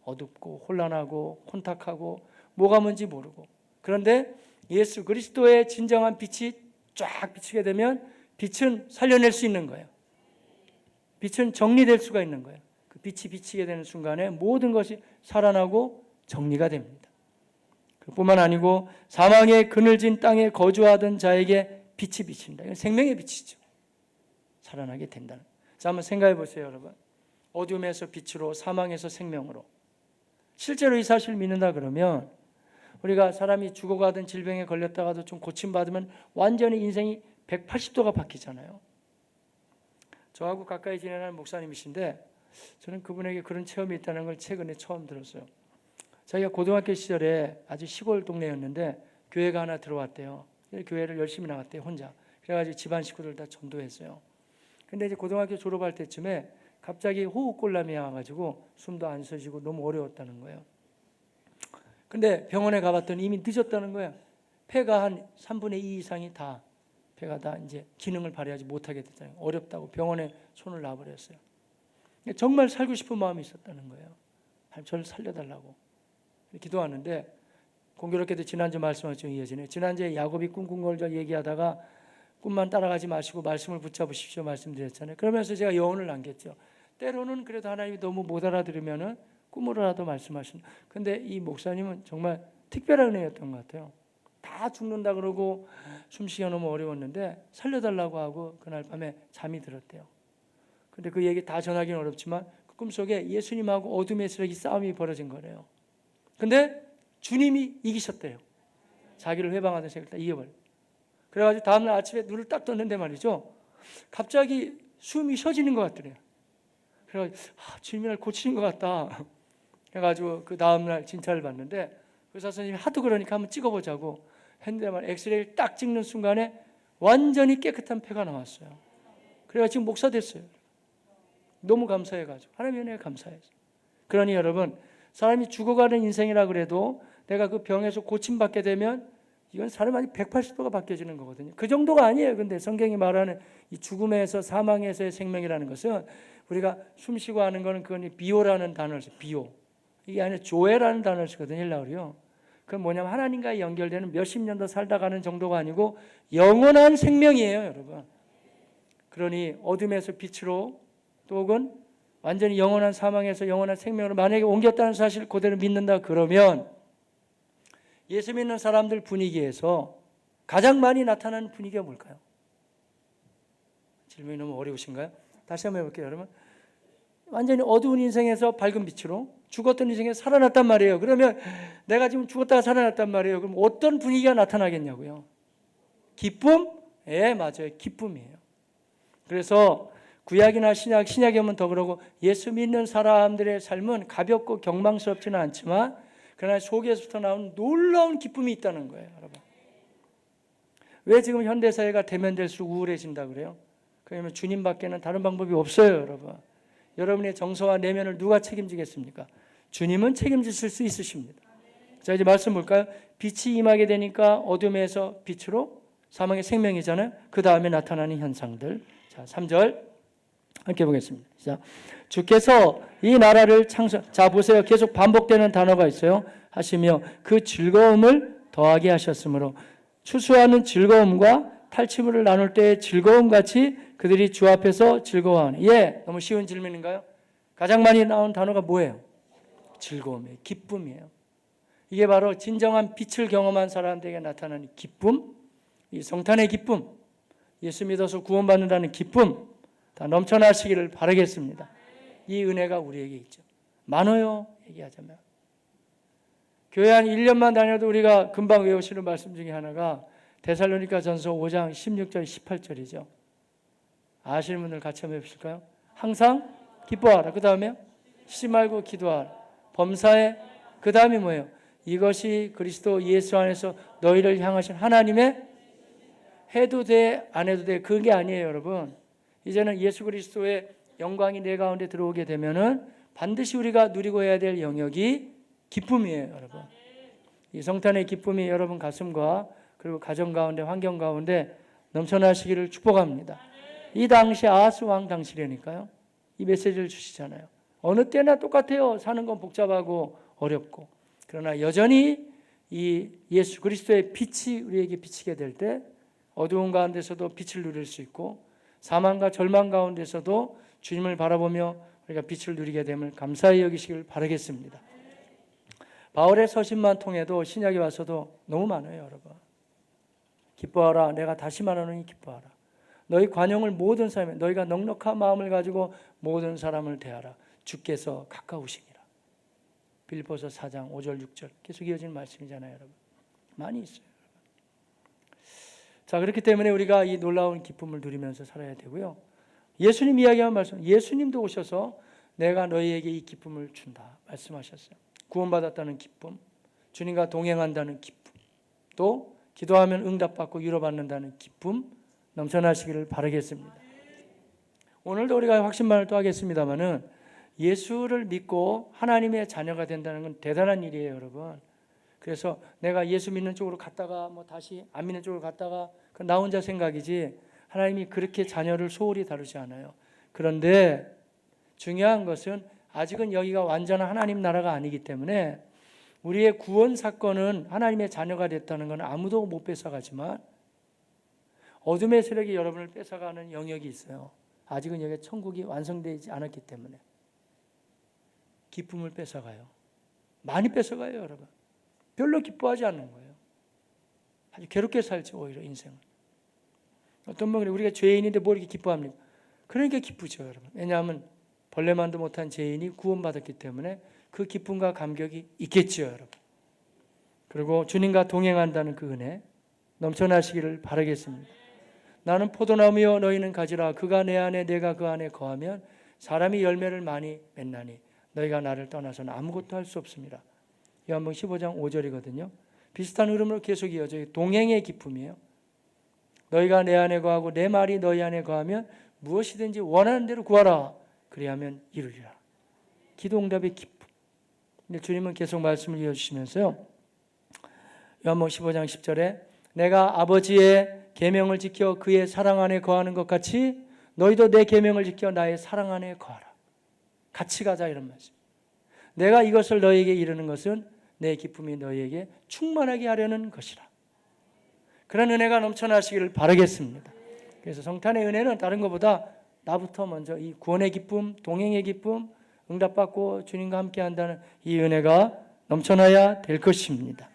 어둡고 혼란하고 혼탁하고 뭐가 뭔지 모르고. 그런데 예수 그리스도의 진정한 빛이 쫙 비치게 되면 빛은 살려낼 수 있는 거예요. 빛은 정리될 수가 있는 거예요. 그 빛이 비치게 되는 순간에 모든 것이 살아나고 정리가 됩니다. 그뿐만 아니고 사망의 그늘진 땅에 거주하던 자에게 빛이 비친다. 이건 생명의 빛이죠. 살아나게 된다는. 자, 한번 생각해 보세요, 여러분. 어둠에서 빛으로, 사망에서 생명으로. 실제로 이 사실을 믿는다 그러면 우리가 사람이 죽어가던 질병에 걸렸다가도 좀 고침받으면 완전히 인생이 180도가 바뀌잖아요. 저하고 가까이 지내는 목사님이신데 저는 그분에게 그런 체험이 있다는 걸 최근에 처음 들었어요. 자기가 고등학교 시절에 아주 시골 동네였는데 교회가 하나 들어왔대요. 교회를 열심히 나갔대요, 혼자. 그래가지고 집안 식구들 다 전도했어요. 근데 이제 고등학교 졸업할 때쯤에 갑자기 호흡곤란이 와가지고 숨도 안 쉬어지고 너무 어려웠다는 거예요. 근데 병원에 가봤더니 이미 늦었다는 거예요. 폐가 한 3분의 2 이상이 다, 폐가 다 이제 기능을 발휘하지 못하게 됐잖아요. 어렵다고 병원에 손을 놔버렸어요. 정말 살고 싶은 마음이 있었다는 거예요. 저를 살려달라고 기도하는데, 공교롭게도 지난주 말씀과 좀 이어지네요. 지난주에 야곱이 꿈꾼 걸 얘기하다가 꿈만 따라가지 마시고 말씀을 붙잡으십시오 말씀드렸잖아요. 그러면서 제가 여운을 남겼죠. 때로는 그래도 하나님이 너무 못 알아들으면은 꿈으로라도 말씀하시는. 근데 이 목사님은 정말 특별한 은혜였던 것 같아요. 다 죽는다 그러고 숨쉬기가 너무 어려웠는데 살려달라고 하고 그날 밤에 잠이 들었대요. 근데 그 얘기 다 전하기는 어렵지만 그 꿈속에 예수님하고 어둠의 세력이 싸움이 벌어진 거래요. 근데 주님이 이기셨대요. 자기를 회방하던 세력을 다 이겨버려요. 그래가지고 다음날 아침에 눈을 딱 떴는데 말이죠, 갑자기 숨이 쉬어지는 것 같더래요. 그래가지고 주님이 날 고치신 것 같다 해가지고 그 다음날 진찰을 받는데 의사 선생님이 하도 그러니까 한번 찍어보자고 했는데 말 엑스레이를 딱 찍는 순간에 완전히 깨끗한 폐가 나왔어요. 그래가지고 지금 목사 됐어요. 너무 감사해가지고 하나님의 은혜에 감사해서. 그러니 여러분, 사람이 죽어가는 인생이라 그래도 내가 그 병에서 고침받게 되면 이건 사람이 180도가 바뀌어지는 거거든요. 그 정도가 아니에요. 근데 성경이 말하는 이 죽음에서 사망에서의 생명이라는 것은 우리가 숨쉬고 하는 거는 그건 비오라는 단어를 써요. 비오. 이게 아니라 조에라는 단어를 쓰거든요. 헬라어로요. 그건 뭐냐면 하나님과 연결되는 몇십 년 더 살다 가는 정도가 아니고 영원한 생명이에요, 여러분. 그러니 어둠에서 빛으로, 또 혹은 완전히 영원한 사망에서 영원한 생명으로 만약에 옮겼다는 사실을 그대로 믿는다 그러면 예수 믿는 사람들 분위기에서 가장 많이 나타나는 분위기가 뭘까요? 질문이 너무 어려우신가요? 다시 한번 해볼게요, 여러분. 완전히 어두운 인생에서 밝은 빛으로, 죽었던 인생에서 살아났단 말이에요. 그러면 내가 지금 죽었다가 살아났단 말이에요. 그럼 어떤 분위기가 나타나겠냐고요? 기쁨? 예, 맞아요. 기쁨이에요. 그래서 구약이나 신약에 오면 더 그러고, 예수 믿는 사람들의 삶은 가볍고 경망스럽지는 않지만 그러나 속에서부터 나오는 놀라운 기쁨이 있다는 거예요, 여러분. 왜 지금 현대사회가 대면될수록 우울해진다 그래요? 그러면 주님밖에는 다른 방법이 없어요, 여러분. 여러분의 정서와 내면을 누가 책임지겠습니까? 주님은 책임지실 수 있으십니다. 자, 이제 말씀 볼까요? 빛이 임하게 되니까 어둠에서 빛으로, 사망의 생명이잖아요. 그 다음에 나타나는 현상들. 자, 3절 함께 보겠습니다. 자, 주께서 이 나라를 자, 보세요. 계속 반복되는 단어가 있어요. 하시며 그 즐거움을 더하게 하셨으므로 추수하는 즐거움과 탈취물을 나눌 때의 즐거움같이 그들이 주 앞에서 즐거워하는. 예, 너무 쉬운 질문인가요? 가장 많이 나온 단어가 뭐예요? 즐거움이에요. 기쁨이에요. 이게 바로 진정한 빛을 경험한 사람들에게 나타나는 기쁨, 이 성탄의 기쁨, 예수 믿어서 구원받는다는 기쁨 다 넘쳐나시기를 바라겠습니다. 이 은혜가 우리에게 있죠. 많아요, 얘기하자면. 교회 한 1년만 다녀도 우리가 금방 외우시는 말씀 중에 하나가 데살로니가 전서 5장 16절 18절이죠. 아시는 분들 같이 한번 해보실까요? 항상 기뻐하라. 그 다음에 쉬지 말고 기도하라. 범사에 그 다음이 뭐예요? 이것이 그리스도 예수 안에서 너희를 향하신 하나님의 해도 돼 안 해도 돼 그게 아니에요, 여러분. 이제는 예수 그리스도의 영광이 내 가운데 들어오게 되면은 반드시 우리가 누리고 해야 될 영역이 기쁨이에요, 여러분. 이 성탄의 기쁨이 여러분 가슴과 그리고 가정 가운데 환경 가운데 넘쳐나시기를 축복합니다. 이 당시 아하스 왕 당시라니까요. 이 메시지를 주시잖아요. 어느 때나 똑같아요. 사는 건 복잡하고 어렵고. 그러나 여전히 이 예수 그리스도의 빛이 우리에게 비치게 될 때 어두운 가운데서도 빛을 누릴 수 있고 사망과 절망 가운데서도 주님을 바라보며 우리가 빛을 누리게 됨을 감사히 여기시길 바라겠습니다. 바울의 서신만 통해도 신약에 와서도 너무 많아요, 여러분. 기뻐하라. 내가 다시 말하노니 기뻐하라. 너희 관용을 모든 사람에 너희가 넉넉한 마음을 가지고 모든 사람을 대하라. 주께서 가까우시니라. 빌립보서 4장 5절 6절 계속 이어지는 말씀이잖아요, 여러분. 많이 있어요. 자, 그렇기 때문에 우리가 이 놀라운 기쁨을 누리면서 살아야 되고요. 예수님 이야기한 말씀, 예수님도 오셔서 내가 너희에게 이 기쁨을 준다 말씀하셨어요. 구원받았다는 기쁨, 주님과 동행한다는 기쁨, 또 기도하면 응답받고 위로받는다는 기쁨 넘쳐나시기를 바라겠습니다. 오늘도 우리가 확신만을 또 하겠습니다마는 예수를 믿고 하나님의 자녀가 된다는 건 대단한 일이에요, 여러분. 그래서 내가 예수 믿는 쪽으로 갔다가 뭐 다시 안 믿는 쪽으로 갔다가 나 혼자 생각이지 하나님이 그렇게 자녀를 소홀히 다루지 않아요. 그런데 중요한 것은 아직은 여기가 완전한 하나님 나라가 아니기 때문에 우리의 구원 사건은 하나님의 자녀가 됐다는 건 아무도 못 뺏어가지만 어둠의 세력이 여러분을 뺏어가는 영역이 있어요. 아직은 여기 천국이 완성되지 않았기 때문에 기쁨을 뺏어가요. 많이 뺏어가요, 여러분. 별로 기뻐하지 않는 거예요. 아주 괴롭게 살지, 오히려 인생은. 어떤 분이 우리가 죄인인데 뭘 이렇게 기뻐합니까? 그러니까 기쁘죠, 여러분. 왜냐하면 벌레만도 못한 죄인이 구원받았기 때문에 그 기쁨과 감격이 있겠죠, 여러분. 그리고 주님과 동행한다는 그 은혜 넘쳐나시기를 바라겠습니다. 나는 포도나무여 너희는 가지라. 그가 내 안에 내가 그 안에 거하면 사람이 열매를 많이 맺나니 너희가 나를 떠나서는 아무것도 할 수 없습니다. 요한복음 15장 5절이거든요. 비슷한 흐름으로 계속 이어져요. 동행의 기쁨이에요. 너희가 내 안에 거하고 내 말이 너희 안에 거하면 무엇이든지 원하는 대로 구하라. 그리하면 이루리라. 기도 응답의 기쁨. 근데 주님은 계속 말씀을 이어주시면서요. 요한복음 15장 10절에 내가 아버지의 계명을 지켜 그의 사랑 안에 거하는 것 같이 너희도 내 계명을 지켜 나의 사랑 안에 거하라. 같이 가자 이런 말씀. 내가 이것을 너희에게 이르는 것은 내 기쁨이 너희에게 충만하게 하려는 것이라. 그런 은혜가 넘쳐나시기를 바라겠습니다. 그래서 성탄의 은혜는 다른 것보다 나부터 먼저 이 구원의 기쁨, 동행의 기쁨, 응답받고 주님과 함께 한다는 이 은혜가 넘쳐나야 될 것입니다.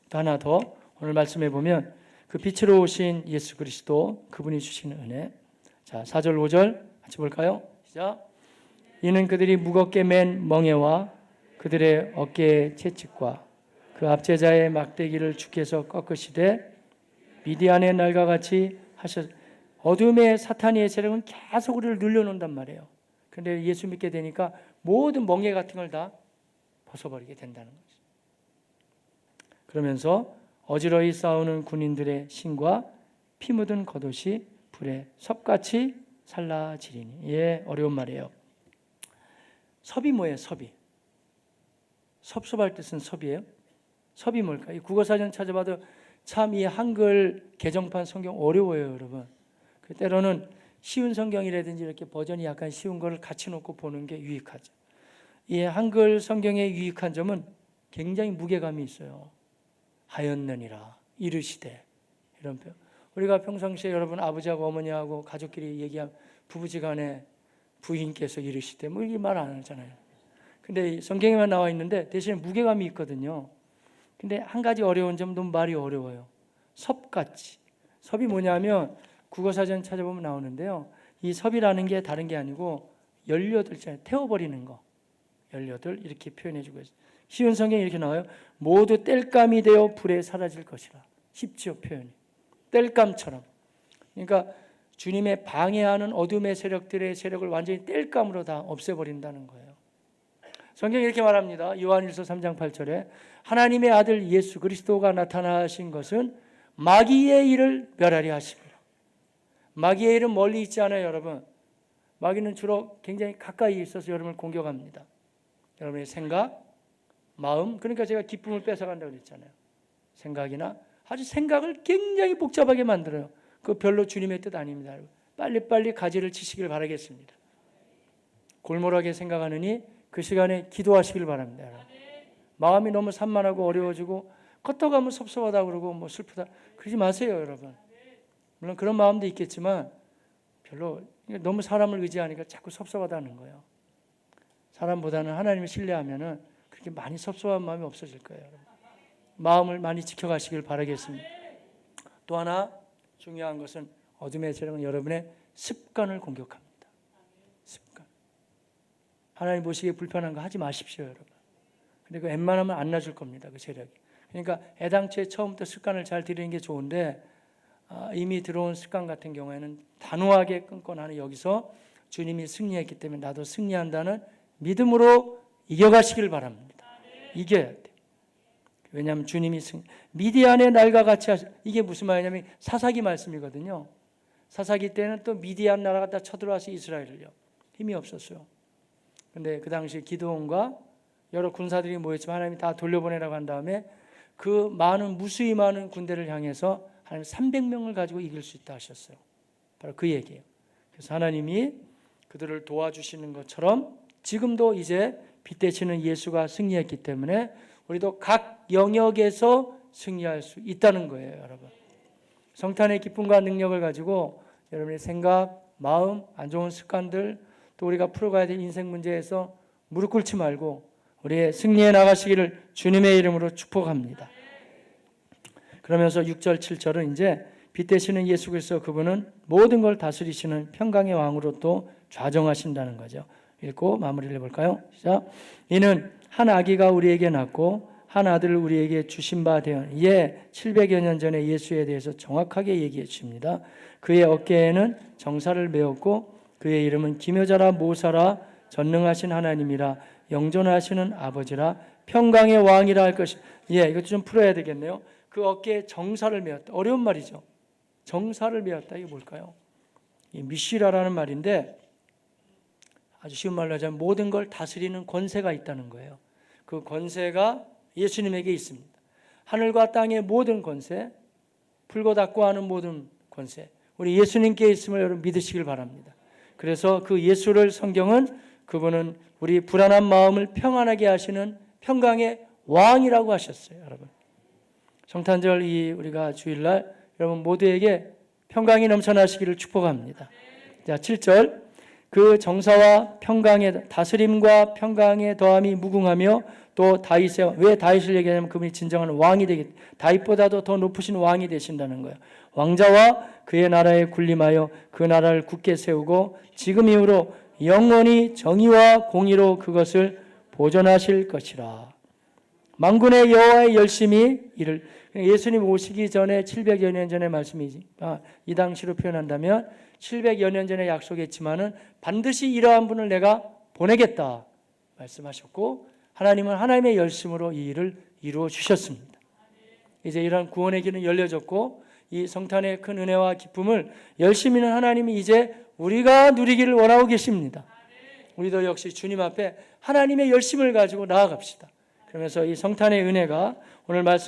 또 하나 더 오늘 말씀해 보면 그 빛으로 오신 예수 그리스도 그분이 주시는 은혜. 자, 4절 5절 같이 볼까요? 시작. 이는 그들이 무겁게 맨 멍에와 그들의 어깨의 채찍과 그 압제자의 막대기를 주께서 꺾으시되 미디안의 날과 같이 하셨. 어둠의 사탄의 세력은 계속 우리를 눌려놓는단 말이에요. 그런데 예수 믿게 되니까 모든 멍에 같은 걸 다 벗어버리게 된다는 거죠. 그러면서 어지러이 싸우는 군인들의 신과 피 묻은 겉옷이 불에 섭같이 살라지리니. 예, 어려운 말이에요. 섭이 뭐예요? 섭이. 섭섭할 뜻은 섭이에요. 섭이 뭘까요? 국어사전 찾아봐도 참 이 한글 개정판 성경 어려워요, 여러분. 때로는 쉬운 성경이라든지 이렇게 버전이 약간 쉬운 걸 같이 놓고 보는 게 유익하죠. 이 한글 성경의 유익한 점은 굉장히 무게감이 있어요. 하였느니라, 이르시되, 이런 표현. 우리가 평상시에 여러분 아버지하고 어머니하고 가족끼리 얘기하면 부부지간에 부인께서 이르시되 뭐 이렇게 말 안 하잖아요. 근데 성경에만 나와 있는데 대신에 무게감이 있거든요. 근데 한 가지 어려운 점, 너무 말이 어려워요. 섭같이. 섭이 뭐냐면 국어사전 찾아보면 나오는데요. 이 섭이라는 게 다른 게 아니고 18잖아요. 태워버리는 거. 18 이렇게 표현해주고 있어요. 쉬운 성경에 이렇게 나와요. 모두 땔감이 되어 불에 사라질 것이라. 쉽죠, 표현이. 땔감처럼. 그러니까 주님의 방해하는 어둠의 세력들의 세력을 완전히 땔감으로 다 없애버린다는 거예요. 성경이 이렇게 말합니다. 요한일서 3장 8절에 하나님의 아들 예수 그리스도가 나타나신 것은 마귀의 일을 멸하려 하십니다. 마귀의 일은 멀리 있지 않아요, 여러분. 마귀는 주로 굉장히 가까이 있어서 여러분을 공격합니다. 여러분의 생각, 마음, 그러니까 제가 기쁨을 뺏어간다고 그랬잖아요. 생각이나 아주 생각을 굉장히 복잡하게 만들어요. 그거 별로 주님의 뜻 아닙니다. 빨리빨리 가지를 치시길 바라겠습니다. 골몰하게 생각하느니 그 시간에 기도하시길 바랍니다. 마음이 너무 산만하고 어려워지고 걷다가면 섭섭하다 그러고 뭐 슬프다 그러지 마세요, 여러분. 물론 그런 마음도 있겠지만 별로 너무 사람을 의지하니까 자꾸 섭섭하다는 거예요. 사람보다는 하나님을 신뢰하면은 그렇게 많이 섭섭한 마음이 없어질 거예요, 여러분. 마음을 많이 지켜가시길 바라겠습니다. 또 하나 중요한 것은 어둠의 세력은 여러분의 습관을 공격합니다. 습관. 하나님 보시기에 불편한 거 하지 마십시오, 여러분. 근데 그 웬만하면 안 놔줄 겁니다, 그 세력이. 그러니까 애당초에 처음부터 습관을 잘 들이는 게 좋은데 이미 들어온 습관 같은 경우에는 단호하게 끊고 나는 여기서 주님이 승리했기 때문에 나도 승리한다는 믿음으로 이겨가시길 바랍니다. 이겨야 돼. 왜냐하면 주님이 미디안의 날과 같이 이게 무슨 말이냐면 사사기 말씀이거든요. 사사기 때는 또 미디안 나라가 다 쳐들어와서 이스라엘을요. 힘이 없었어요. 근데 그 당시 기드온과 여러 군사들이 모였지만 하나님이 다 돌려보내라고 한 다음에 그 많은 무수히 많은 군대를 향해서 하나님 300명을 가지고 이길 수 있다 하셨어요. 바로 그 얘기예요. 그래서 하나님이 그들을 도와주시는 것처럼 지금도 이제 빛대시는 예수가 승리했기 때문에 우리도 각 영역에서 승리할 수 있다는 거예요, 여러분. 성탄의 기쁨과 능력을 가지고 여러분의 생각, 마음, 안 좋은 습관들, 또 우리가 풀어가야 될 인생 문제에서 무릎 꿇지 말고 우리의 승리에 나가시기를 주님의 이름으로 축복합니다. 그러면서 6절, 7절은 이제 빛대시는 예수 그리스도 그분은 모든 걸 다스리시는 평강의 왕으로 또 좌정하신다는 거죠. 읽고 마무리를 해볼까요? 시작. 이는 한 아기가 우리에게 낳고 한 아들을 우리에게 주신 바 되어 700여 년 전에 예수에 대해서 정확하게 얘기해 주십니다. 그의 어깨에는 정사를 메었고 그의 이름은 기묘자라 모사라 전능하신 하나님이라 영존하시는 아버지라 평강의 왕이라 할 것이. 이것도 좀 풀어야 되겠네요. 그 어깨에 정사를 메었다. 어려운 말이죠. 정사를 메었다. 이게 뭘까요? 이 미시라라는 말인데 아주 쉬운 말로 하자면 모든 걸 다스리는 권세가 있다는 거예요. 그 권세가 예수님에게 있습니다. 하늘과 땅의 모든 권세, 풀고 닫고 하는 모든 권세, 우리 예수님께 있음을 여러분 믿으시길 바랍니다. 그래서 그 예수를 성경은 그분은 우리 불안한 마음을 평안하게 하시는 평강의 왕이라고 하셨어요, 여러분. 성탄절 우리가 주일날 여러분 모두에게 평강이 넘쳐나시기를 축복합니다. 자, 7절. 그 정사와 평강의 다스림과 평강의 더함이 무궁하며 또 왜 다윗을 얘기하냐면 그분이 진정한 왕이 되겠다. 다윗보다도 더 높으신 왕이 되신다는 거예요. 왕자와 그의 나라에 군림하여 그 나라를 굳게 세우고 지금 이후로 영원히 정의와 공의로 그것을 보존하실 것이라. 만군의 여호와의 열심히 이를. 예수님 오시기 전에 700여 년 전의 말씀이지. 이 당시로 표현한다면 700여 년 전에 약속했지만은 반드시 이러한 분을 내가 보내겠다 말씀하셨고 하나님은 하나님의 열심으로 이 일을 이루어 주셨습니다. 이제 이러한 구원의 길은 열려졌고 이 성탄의 큰 은혜와 기쁨을 열심히는 하나님이 이제 우리가 누리기를 원하고 계십니다. 우리도 역시 주님 앞에 하나님의 열심을 가지고 나아갑시다. 그러면서 이 성탄의 은혜가 오늘 말씀